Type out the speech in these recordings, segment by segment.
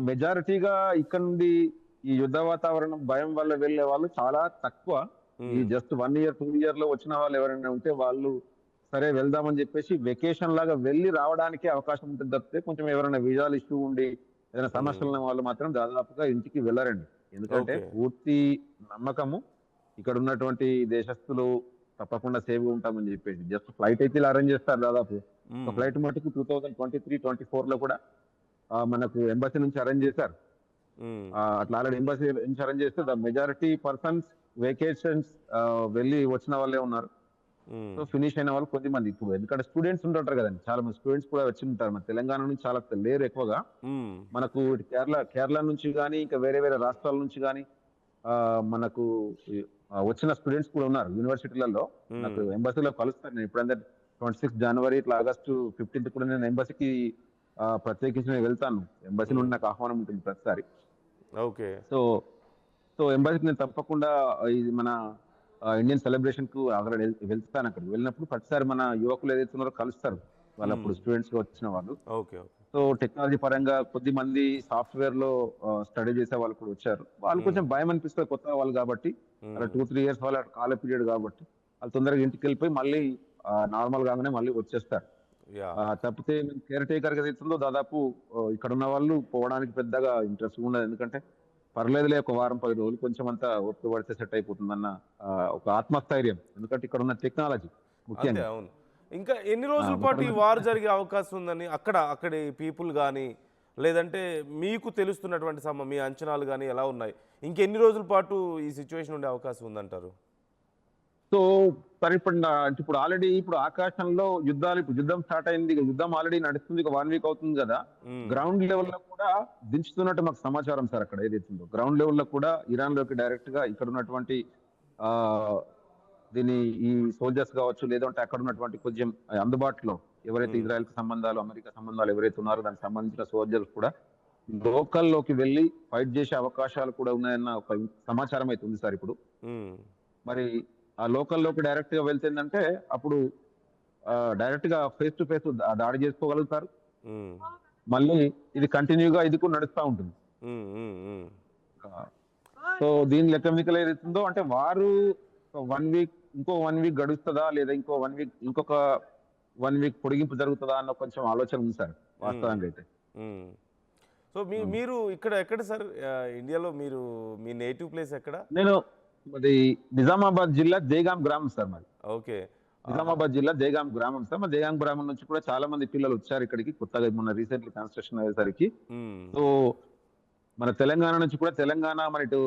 మెజారిటీగా ఇక్కడ నుండి ఈ యుద్ధ వాతావరణం భయం వల్ల వెళ్ళే వాళ్ళు చాలా తక్కువ. ఈ హ్మ్. జస్ట్ 1 ఇయర్ 2 ఇయర్ లో వచ్చిన వాళ్ళు ఎవరైనా ఉంటే వాళ్ళు సరే వెళ్దామని చెప్పేసి వెకేషన్ లాగా వెళ్ళి రావడానికి అవకాశం ఉంటుంది తప్పితే కొంచెం ఎవరైనా వీసాలు ఇష్యూ ఉండి ఏదైనా హ్మ్. సమస్యలు ఉన్న వాళ్ళు మాత్రం దాదాపుగా ఇంటికి వెళ్ళరండి. ఎందుకంటే ఓకే. పూర్తి నమ్మకము ఇక్కడ ఉన్నటువంటి దేశస్తులు తప్పకుండా సేవ్ ఉంటామని చెప్పేసి జస్ట్ ఫ్లైట్ అయితే ఇలా అరేంజ్ చేస్తారు దాదాపు. ఒక హ్మ్. ఫ్లైట్ మటుకు 2023-24 లో కూడా మనకు ఎంబసీ నుంచి అరేంజ్ చేశారు. హ్మ్. అట్లా ఆల్రెడీ ఎంబసీ నుంచి అరేంజ్ చేస్తే ద మెజారిటీ పర్సన్స్ వెకేషన్స్ వెళ్ళి వచ్చిన వాళ్ళే ఉన్నారు. హ్మ్. సో ఫినిష్ అయిన వాళ్ళు కొద్దిమంది ఇప్పుడు ఎందుకంటే స్టూడెంట్స్ ఉంటుంటారు కదండి, చాలా మంది స్టూడెంట్స్ కూడా వచ్చి ఉంటారు. మన తెలంగాణ నుంచి చాలా లేరు ఎక్కువగా. హ్మ్. మనకు ఇటు కేరళ నుంచి కానీ ఇంకా వేరే వేరే రాష్ట్రాల నుంచి కానీ మనకు వచ్చిన స్టూడెంట్స్ కూడా ఉన్నారు యూనివర్సిటీలలో. నాకు హ్మ్. ఎంబసీలో కలుస్తారు. నేను ఎప్పుడంటే 26 జనవరి ఇట్లా ఆగస్టు 15 కూడా నేను ఎంబసీకి ప్రత్యేకించి నేను వెళ్తాను. ఎంబసీ హ్మ్. నుండి నాకు ఆహ్వానం ఉంటుంది ప్రతిసారి. ఓకే. సో సో ఎంబసీకి నేను తప్పకుండా ఇది మన ఇండియన్ సెలబ్రేషన్ కు అక్కడ వెళ్తాను. అక్కడ వెళ్ళినప్పుడు ప్రతిసారి మన యువకులు ఏదైతే ఉన్నారో కలుస్తారు. వాళ్ళు హ్మ్. అప్పుడు స్టూడెంట్స్ గా వచ్చిన వాళ్ళు. ఓకే. ఓకే. సో టెక్నాలజీ పరంగా కొద్ది మంది సాఫ్ట్వేర్ లో స్టడీ చేసే వాళ్ళు కూడా వచ్చారు. వాళ్ళు హ్మ్. కొంచెం భయం అనిపిస్తుంది కొత్త వాళ్ళు కాబట్టి. అలా హ్మ్. 2-3 ఇయర్స్ వాళ్ళ కాల పీరియడ్ కాబట్టి వాళ్ళు తొందరగా ఇంటికి వెళ్ళిపోయి మళ్ళీ నార్మల్ గానే మళ్ళీ వచ్చేస్తారు. యాహ్! తప్పితే కేర్ టేకర్ ఏదైతుందో దాదాపు ఇక్కడ ఉన్న వాళ్ళు పోవడానికి పెద్దగా ఇంట్రెస్ట్ ఉండదు. ఎందుకంటే పర్లేదులే ఒక వారం 10 రోజులు కొంచెం అంతా ఓపిక పడితే సెట్ అయిపోతుందన్న ఒక ఆత్మస్థైర్యం. ఎందుకంటే ఇక్కడ ఉన్న టెక్నాలజీ అంతే. ముఖ్యంగా. అవును. ఇంకా ఎన్ని రోజుల ఇక్కడ పాటు ఈ ఉన్న వార్ జరిగే అవకాశం ఉందని అక్కడి పీపుల్ గాని, లేదంటే మీకు తెలుస్తున్నటువంటి మీ అంచనాలు గాని ఎలా ఉన్నాయి? ఇంకెన్ని రోజుల పాటు ఈ సిట్యుయేషన్ ఉండే అవకాశం ఉందంటారు? సో సరే ఇప్పుడు ఆల్రెడీ ఇప్పుడు ఆకాశంలో ఇప్పుడు యుద్ధం స్టార్ట్ అయింది. యుద్ధం ఆల్రెడీ నడుస్తుంది. ఒక 1 వీక్ అవుతుంది కదా. హ్మ్. గ్రౌండ్ లెవెల్ లో కూడా దించుతున్నట్టు మాకు సమాచారం సార్. అక్కడ ఏదైతుందో గ్రౌండ్ లెవెల్ లో కూడా ఇరాన్ లోకి డైరెక్ట్ గా ఇక్కడ ఉన్నటువంటి ఆ దీని ఈ సోల్జర్స్ కావచ్చు, లేదంటే అక్కడ ఉన్నటువంటి కొంచెం అందుబాటులో ఎవరైతే హ్మ్. ఇజ్రాయెల్ కి సంబంధాలు, అమెరికా సంబంధాలు ఎవరైతే ఉన్నారో దానికి సంబంధించిన సోల్జర్స్ కూడా లోకల్లోకి వెళ్ళి ఫైట్ చేసే అవకాశాలు కూడా ఉన్నాయన్న ఒక సమాచారం అయితే ఉంది సార్ ఇప్పుడు. హ్మ్. మరి ఆ లోకల్లోకి డైరెక్ట్ గా వెళ్తేందంటే అప్పుడు డైరెక్ట్ గా ఫేస్ టు ఫేస్ దాడి చేసుకోగలుగుతారు. హ్మ్. మళ్ళీ ఇది కంటిన్యూగా ఇది కూడా నడుస్తూ ఉంటుంది. హ్మ్. హ్మ్. హ్మ్. సో దీని లెక్కమికలు ఏదైతుందో అంటే వారు 1 వీక్ ఇంకో 1 వీక్ గడుస్తుందా లేదా ఇంకొక 1 వీక్ పొడిగింపు జరుగుతుందా అన్న కొంచెం ఆలోచన ఉంది సార్ హ్మ్. వాస్తవంగా అయితే. హ్మ్. సో, ఉమ్. మీరు ఎక్కడ సార్ ఇండియాలో మీ నేటివ్ ప్లేస్ ఎక్కడ? నేను అది నిజామాబాద్ జిల్లా దేగాం గ్రామం సార్ మరి. ఓకే. ఆహా! నిజామాబాద్ జిల్లా దేగాం గ్రామం సార్. మా దేగాం గ్రామం నుంచి కూడా చాలా మంది పిల్లలు వచ్చారు ఇక్కడికి కొత్తగా మొన్న రీసెంట్లీ కన్స్ట్రక్షన్ అయ్యేసరికి. హ్మ్. సో మన తెలంగాణ నుంచి కూడా తెలంగాణ మన ఇటు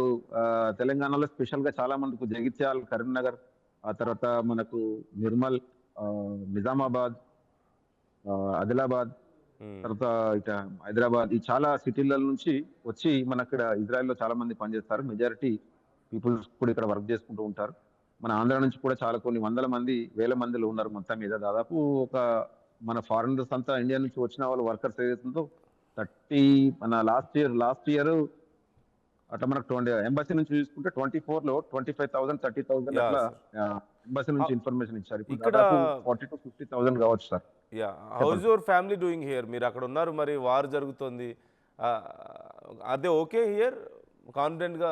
తెలంగాణలో స్పెషల్ గా చాలా మందికి జగిత్యాల్, కరీంనగర్, ఆ తర్వాత మనకు నిర్మల్, నిజామాబాద్, ఆదిలాబాద్, హ్మ్. తర్వాత ఇట హైదరాబాద్ ఈ చాలా సిటీల నుంచి వచ్చి మన ఇక్కడ ఇజ్రాయెల్లో చాలా మంది పనిచేస్తారు. మెజారిటీ పీపుల్స్ కూడా ఇక్కడ వర్క్ చేసుకుంటూ ఉంటారు. మన ఆంధ్ర నుంచి కూడా చాలా కొన్ని వందల మంది, వేల మందిలో ఉన్నారు మొత్తం మీద. దాదాపు ఒక మన ఫారినర్స్ అంతా ఇండియా నుంచి వచ్చిన వాళ్ళు వర్కర్స్ ఏదైతుందో 30 మన లాస్ట్ ఇయర్ అట్లా మనకు 20 ఎంబసీ నుంచి చూసుకుంటే 24లో 25,000 30,000 యాహ్! అట్లా సార్. ఎంబసీ నుంచి ఇన్ఫర్మేషన్ ఇచ్చారు. ఇప్పుడు ఇక్కడ దాదాపు 40,000 to 50,000 కావచ్చు సార్. యాహ్! హౌ ఈస్ చెప్పండి. Your family doing here? మీరక్కడ ఉన్నారు మరి వార్ జరుగుతోంది. ఆహ్, ఆర్ దే ఓకే హియర్? కాన్ఫిడెంట్‌గా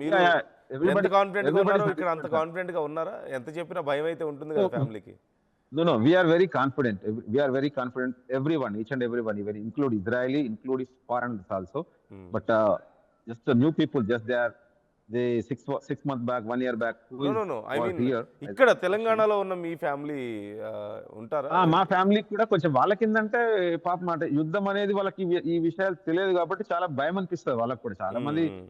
మీరు ఎంత ఎవ్రీబడి కాన్ఫిడెంట్‌గా ఎవ్రీబడి ఉన్నారో ఇక్కడ అంత సాటిస్ఫైడ్ సార్. కాన్ఫిడెంట్‌గా ఉన్నారా? ఎంత చెప్పినా భయమైతే ఉంటుంది సో కదా ఫ్యామిలీకి. No, we are very confident. We are very confident. Everyone, each and everyone, even include Israeli, include foreigners also. Hmm. But just new people, just they 6 months back, 1 year back who no. Is no. No. I was mean here. ఇక్కడ తెలంగాణలో ఉన్న మీ family ఉంటారా? మా family కూడా కొంచెం వాళ్ళకిందంటే పాపం అంటే యుద్ధం అనేది వాళ్ళకి ఈ విషయాలు తెలియదు కాబట్టి చాలా భయం అనిపిస్తుంది వాళ్ళకి కూడా. చాలా హ్మ్. మంది హ్మ్.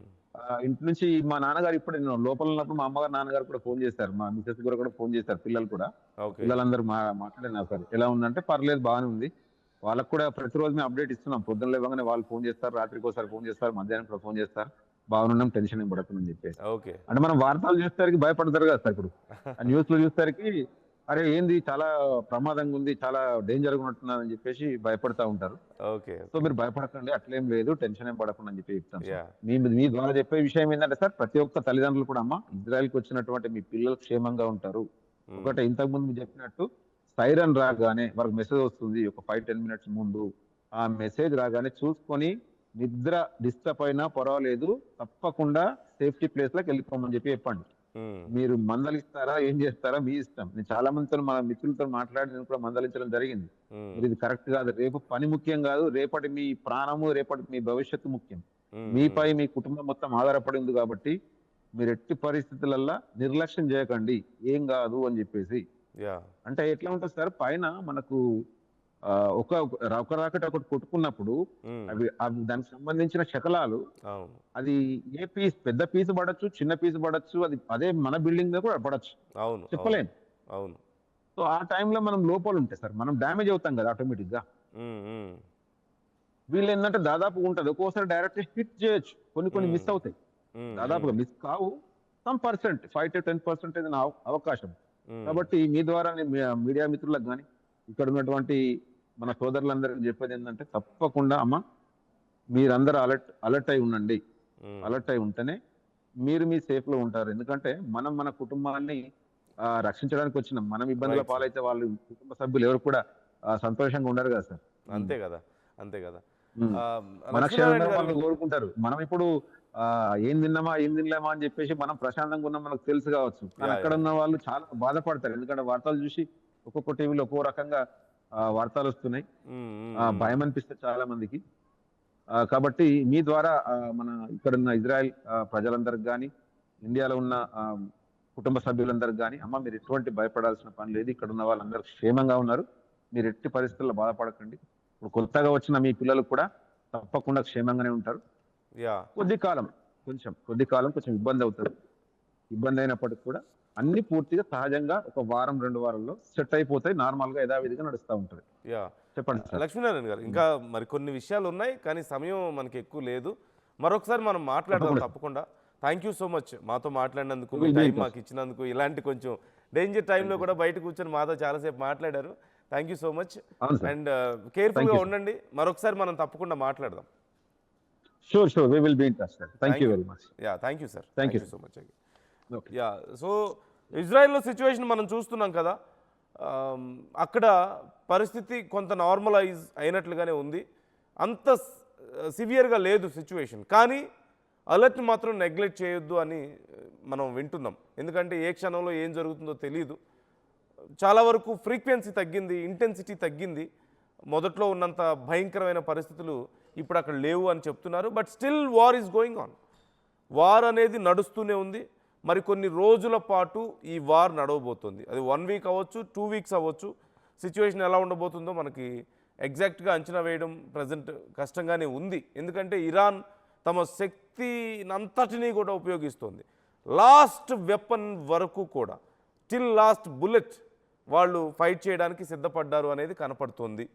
ఇంటి నుంచి మా నాన్నగారు ఇప్పుడు నేను లోపల ఉన్నప్పుడు మా అమ్మగారు నాన్నగారు కూడా ఫోన్ చేశారు. మా మిసెస్ కూడా ఫోన్ చేశారు. పిల్లలు కూడా ఆ ఓకే. పిల్లలందరూ మాట్లాడినారు సార్. ఎలా ఉందంటే పర్లేదు బాగానే ఉంది. వాళ్ళకి కూడా ప్రతిరోజు మేము అప్డేట్ ఇస్తున్నాం. పొద్దున్న లేవగానే వాళ్ళు ఫోన్ చేస్తారు, రాత్రికి ఒకసారి ఫోన్ చేస్తారు, మధ్యాహ్నం కూడా ఫోన్ చేస్తారు. బాగున్నాం, టెన్షన్ ఏం పడకుండా చెప్పేసి. ఓకే. అంటే మనం వార్తలు చూసేసరికి భయపడతారు కదా సార్ ఇప్పుడు. ఆ న్యూస్ లో చూసేసరికి అరే ఏంది చాలా ప్రమాదంగా ఉంది, చాలా డేంజర్గా ఉన్నట్టున్నారని చెప్పేసి భయపడతా ఉంటారు. ఓకే. So okay. మీరు భయపడకండి, అట్లేం లేదు, టెన్షన్ ఏం పడకుండా అని చెప్పి చెప్తాను సార్. యాహ్! మీ ద్వారా చెప్పే విషయం ఏంటంటే సార్, ప్రతి ఒక్క తల్లిదండ్రులు కూడా అమ్మ ఇజ్రాయెల్కి వచ్చినటువంటి మీ పిల్లలు క్షేమంగా ఉంటారు. హ్మ్. ఒకటి ఇంతకు ముందు మీరు చెప్పినట్టు సైరన్ రాగానే వాళ్ళకి మెసేజ్ వస్తుంది ఒక 5-10 minutes ముందు. ఆ మెసేజ్ రాగానే చూసుకొని నిద్ర డిస్టర్బ్ అయినా పర్వాలేదు, తప్పకుండా సేఫ్టీ ప్లేస్లోకి వెళ్ళిపోమని చెప్పండి. మీరు మందలిస్తారా ఏం చేస్తారా మీ ఇష్టం. నేను చాలా మందితో మా మిత్రులతో మాట్లాడి నేను కూడా మందలించడం జరిగింది. మీరు ఇది కరెక్ట్ కాదు, రేపు పని ముఖ్యం కాదు, రేపటి మీ ప్రాణము, రేపటి మీ భవిష్యత్తు ముఖ్యం. మీపై మీ కుటుంబం మొత్తం ఆధారపడి ఉంది కాబట్టి మీరు ఎట్టి పరిస్థితులల్లో నిర్లక్ష్యం చేయకండి, ఏం కాదు అని చెప్పేసి. అంటే ఎట్లా ఉంటుంది సార్, పైన మనకు ఒక రాకెట్ ఒకటి కొట్టుకున్నప్పుడు అవి దానికి సంబంధించిన శకలాలు, అది ఏ పీస్, పెద్ద పీసు పడచ్చు, చిన్న పీసు పడచ్చు, అది అదే మన బిల్డింగ్ మీద కూడా పడచ్చు, చెప్పలేము. సో ఆ టైంలో మనం లోపల ఉంటే సార్ మనం డ్యామేజ్ అవుతాం కదా ఆటోమేటిక్ గా. వీళ్ళు ఏంటంటే దాదాపు ఉంటుంది, ఒక్కోసారి డైరెక్ట్ హిట్ చేయొచ్చు, కొన్ని మిస్ అవుతాయి, దాదాపుగా మిస్ కావు, సమ్ పర్సెంట్ 5 to 10% అవకాశం. కాబట్టి మీ ద్వారా మీడియా మిత్రులకు కానీ ఇక్కడ ఉన్నటువంటి మన సోదరులందరికీ చెప్పేది ఏంటంటే, తప్పకుండా అమ్మ మీరందరూ అలర్ట్ అయి ఉండండి. అలర్ట్ అయి ఉంటేనే మీరు మీ సేఫ్ లో ఉంటారు. ఎందుకంటే మనం మన కుటుంబాన్ని రక్షించడానికి వచ్చినాం. మనం ఇబ్బందుల పాలైతే వాళ్ళు కుటుంబ సభ్యులు ఎవరు కూడా సంతోషంగా ఉండరు కదా సార్. అంతే కదా, అంతే కదా. మన క్షేమంగా వాళ్ళు కోరుకుంటారు. మనం ఇప్పుడు ఏం తిన్నామా ఏం తినలేమా అని చెప్పేసి మనం ప్రశాంతంగా ఉన్నాం మనకు తెలుసు కావచ్చు, కానీ అక్కడ ఉన్న వాళ్ళు చాలా బాధపడతారు. ఎందుకంటే వార్తలు చూసి ఒక్కొక్క టీవీలో ఒక్కో రకంగా వార్తలు వస్తున్నాయి, భయం అనిపిస్తుంది చాలా మందికి. కాబట్టి మీ ద్వారా మన ఇక్కడున్న ఇజ్రాయెల్ ప్రజలందరికి కానీ, ఇండియాలో ఉన్న కుటుంబ సభ్యులందరికి కానీ, అమ్మ మీరు ఎటువంటి భయపడాల్సిన పని లేదు, ఇక్కడ ఉన్న వాళ్ళందరూ క్షేమంగా ఉన్నారు, మీరు ఎట్టి పరిస్థితుల్లో బాధపడకండి. ఇప్పుడు కొత్తగా వచ్చిన మీ పిల్లలు కూడా తప్పకుండా క్షేమంగానే ఉంటారు. కొద్ది కాలం కొంచెం ఇబ్బంది అవుతుంది, ఇబ్బంది అయినప్పటికీ కూడా అన్ని పూర్తిగా సహజంగా ఒక వారం 2 వారాల్లో సెట్ అయిపోతాయి, నార్మల్ గా యథావిధిగా నడుస్తూ ఉంటుంది. చెప్పండి లక్ష్మీనారాయణ గారు, ఇంకా మరి కొన్ని విషయాలు ఉన్నాయి కానీ సమయం మనకి ఎక్కువ లేదు, మరొకసారి మనం మాట్లాడదాం తప్పకుండా. థ్యాంక్ యూ సో మచ్ మాతో మాట్లాడినందుకు, మీ టైం మాకు ఇచ్చినందుకు. ఇలాంటి కొంచెం డేంజర్ టైంలో కూడా బయట కూర్చొని మాతో చాలాసేపు మాట్లాడారు. Thank you so much and కేర్ఫుల్గా ఉండండి. మరొకసారి మనం తప్పకుండా మాట్లాడదాం. Sure, we will be in touch, sir. Thank you very much. Yeah, thank you, sir. Thank you so much. Yeah, so ఇజ్రాయెల్లో సిచ్యువేషన్ మనం చూస్తున్నాం కదా, అక్కడ పరిస్థితి కొంత నార్మలైజ్ అయినట్లుగానే ఉంది, అంత సివియర్గా లేదు సిచ్యువేషన్, కానీ అలర్ట్ మాత్రం నెగ్లెక్ట్ చేయొద్దు అని మనం వింటున్నాం. ఎందుకంటే ఏ క్షణంలో ఏం జరుగుతుందో తెలియదు. చాలా వరకు ఫ్రీక్వెన్సీ తగ్గింది, ఇంటెన్సిటీ తగ్గింది, మొదట్లో ఉన్నంత భయంకరమైన పరిస్థితులు ఇప్పుడు అక్కడ లేవు అని చెప్తున్నారు. But still war is going on, war అనేది నడుస్తూనే ఉంది. మరి కొన్ని రోజుల పాటు ఈ వార్ నడవబోతుంది. అది 1 వీక్ అవ్వచ్చు, 2 వీక్స్ అవ్వచ్చు. సిచ్యువేషన్ ఎలా ఉండబోతుందో మనకి ఎగ్జాక్ట్గా అంచనా వేయడం ప్రజెంట్ కష్టంగానే ఉంది. ఎందుకంటే ఇరాన్ తమ శక్తినంతటినీ కూడా ఉపయోగిస్తుంది, లాస్ట్ వెపన్ వరకు కూడా, టిల్ లాస్ట్ బుల్లెట్ వాళ్ళు ఫైట్ చేయడానికి సిద్ధపడ్డారు అనేది కనపడుతుంది.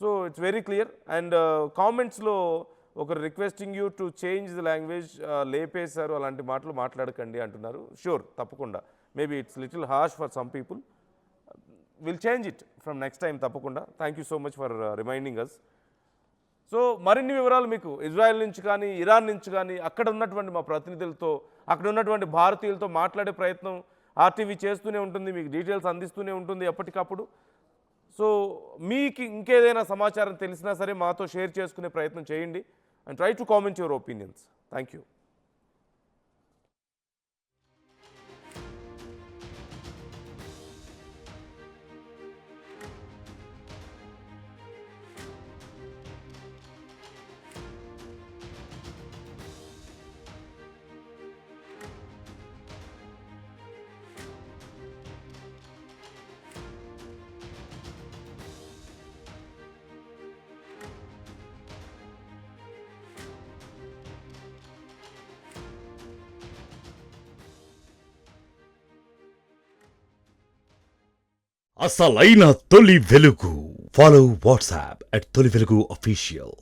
So it's very clear. And కామెంట్స్లో ఒకరు requesting you to change the language, లేపేశారు అలాంటి మాటలు మాట్లాడకండి అంటున్నారు. షూర్, తప్పకుండా. Maybe it's little harsh for some people, will change it from next time తప్పకుండా. Thank you so much for reminding us. So మరిన్ని వివరాలు మీకు ఇజ్రాయెల్ నుంచి కానీ, ఇరాన్ నుంచి కానీ, అక్కడ ఉన్నటువంటి మా ప్రతినిధులతో, అక్కడ ఉన్నటువంటి భారతీయులతో మాట్లాడే ప్రయత్నం ఆర్టీవీ చేస్తూనే ఉంటుంది, మీకు డీటెయిల్స్ అందిస్తూనే ఉంటుంది ఎప్పటికప్పుడు. సో మీకు ఇంకేదైనా సమాచారం తెలిసినా సరే మాతో షేర్ చేసుకునే ప్రయత్నం చేయండి and try to comment your opinions. Thank you. అసలైన తొలి వెలుగు. ఫాలో వాట్సాప్ @తొలి వెలుగు official.